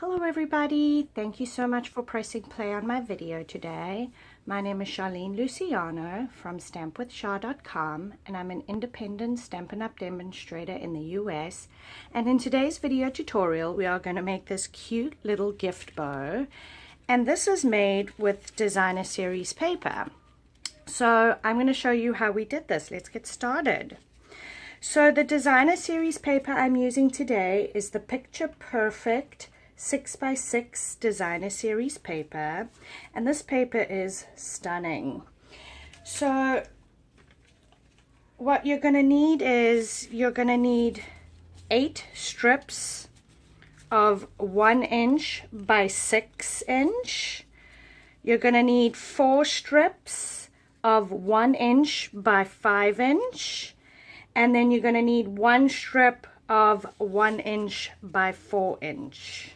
Hello everybody, thank you so much for pressing play on my video today. My name is Charlene Luciano from stampwithshar.com and I'm an independent Stampin' Up! Demonstrator in the US. And in today's video tutorial we are going to make this cute little gift bow, and this is made with designer series paper. So I'm going to show you how we did this. Let's get started. So the designer series paper I'm using today is the Picture Perfect 6x6 designer series paper, and this paper is stunning. So what you're going to need is you're going to need 8 strips of 1 inch by 6 inch. You're going to need 4 strips of 1 inch by 5 inch, and then you're going to need 1 strip of 1 inch by 4 inch.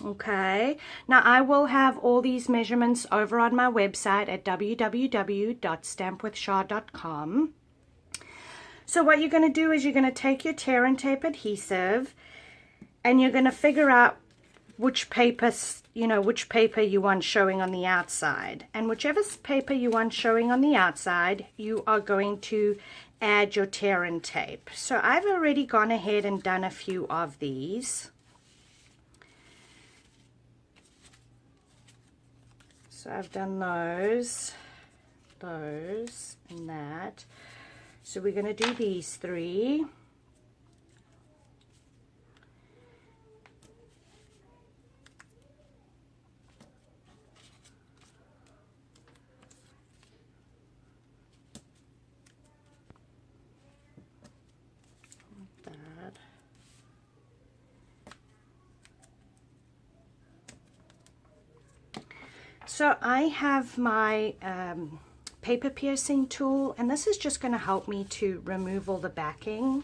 Okay, now I will have all these measurements over on my website at www.stampwithshar.com. So what you're going to do is you're going to take your tear and tape adhesive and you're going to figure out which paper, which paper you want showing on the outside. And whichever paper you want showing on the outside, you are going to add your tear and tape. So I've already gone ahead and done a few of these. So I've done those, and that. So we're going to do these 3. Like that. So I have my paper piercing tool, and this is just going to help me to remove all the backing.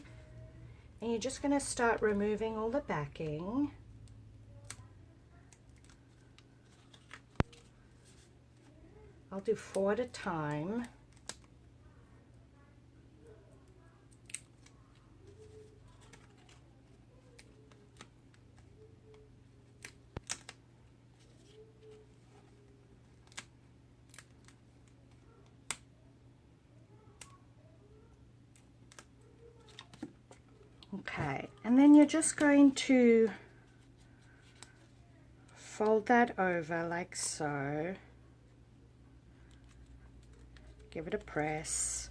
And you're just going to start removing all the backing. I'll do 4 at a time. Okay, and then you're just going to fold that over like so. Give it a press.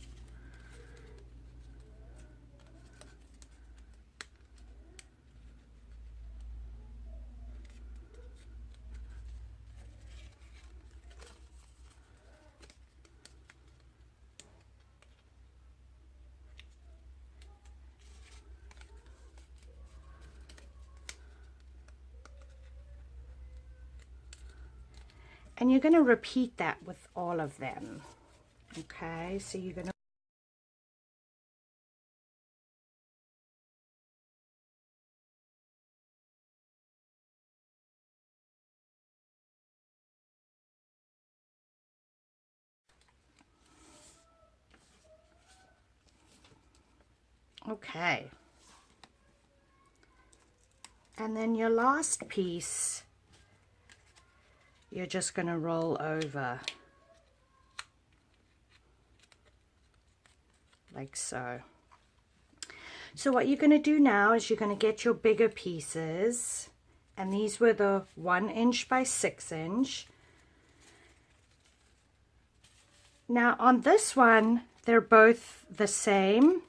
And you're going to repeat that with all of them. Okay, so you're going to okay. And then your last piece, you're just going to roll over like so. So what you're going to do now is you're going to get your bigger pieces, and these were the 1 inch by 6 inch. Now on this one, they're both the same.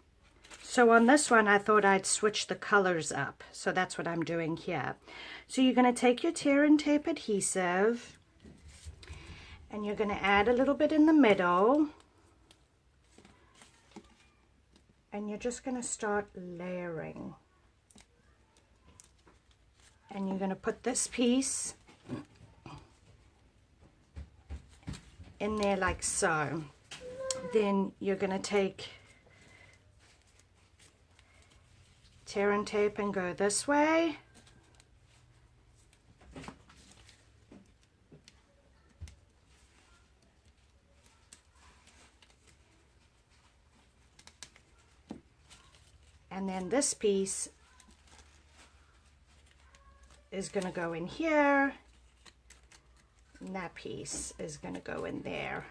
So on this one, I thought I'd switch the colors up. So that's what I'm doing here. So you're going to take your tear and tape adhesive, and you're going to add a little bit in the middle. And you're just going to start layering. And you're going to put this piece in there like so. Then you're going to take tear and tape and go this way. And then this piece is going to go in here, and that piece is going to go in there.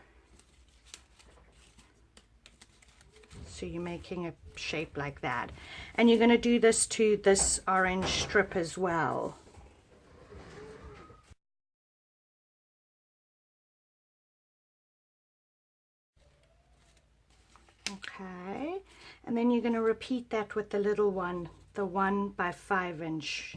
So you're making a shape like that. And you're going to do this to this orange strip as well. Okay, and then you're going to repeat that with the little one, the 1 by 5 inch.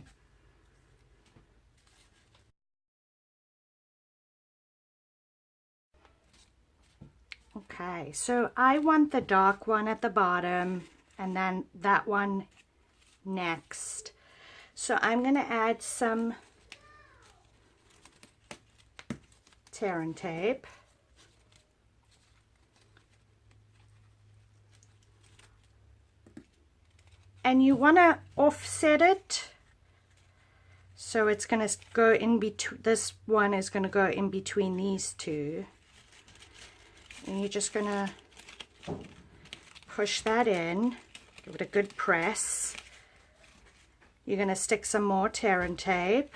Okay, so I want the dark one at the bottom and then that one next. So I'm going to add some tear and tape. And you want to offset it, so it's going to go in between, this one is going to go in between these two. And you're just going to push that in, give it a good press. You're going to stick some more tear and tape.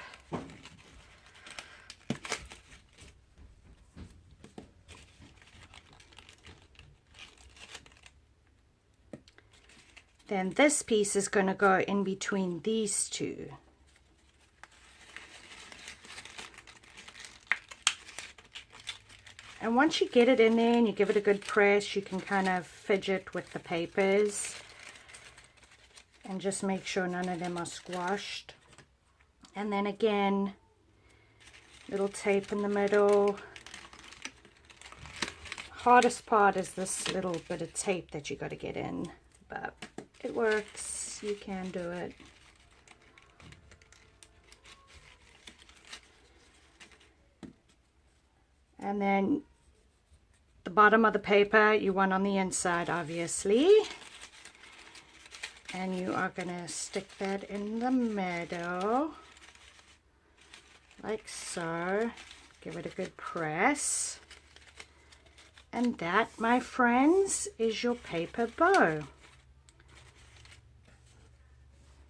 Then this piece is going to go in between these two. And once you get it in there and you give it a good press, you can kind of fidget with the papers and just make sure none of them are squashed. And then again, little tape in the middle. Hardest part is this little bit of tape that you got to get in, but it works. You can do it. And then the bottom of the paper you want on the inside, obviously. And you are going to stick that in the middle, like so. Give it a good press. And that, my friends, is your paper bow.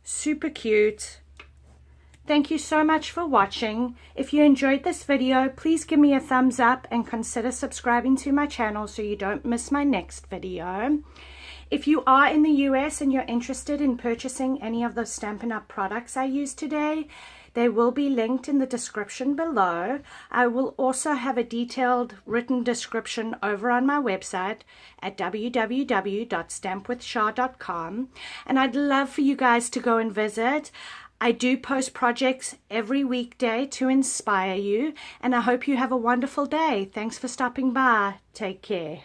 Super cute. Thank you so much for watching. If you enjoyed this video, please give me a thumbs up and consider subscribing to my channel so you don't miss my next video. If you are in the US and you're interested in purchasing any of the Stampin' Up! Products I used today, they will be linked in the description below. I will also have a detailed written description over on my website at www.stampwithshar.com, and I'd love for you guys to go and visit. I do post projects every weekday to inspire you, and I hope you have a wonderful day. Thanks for stopping by. Take care.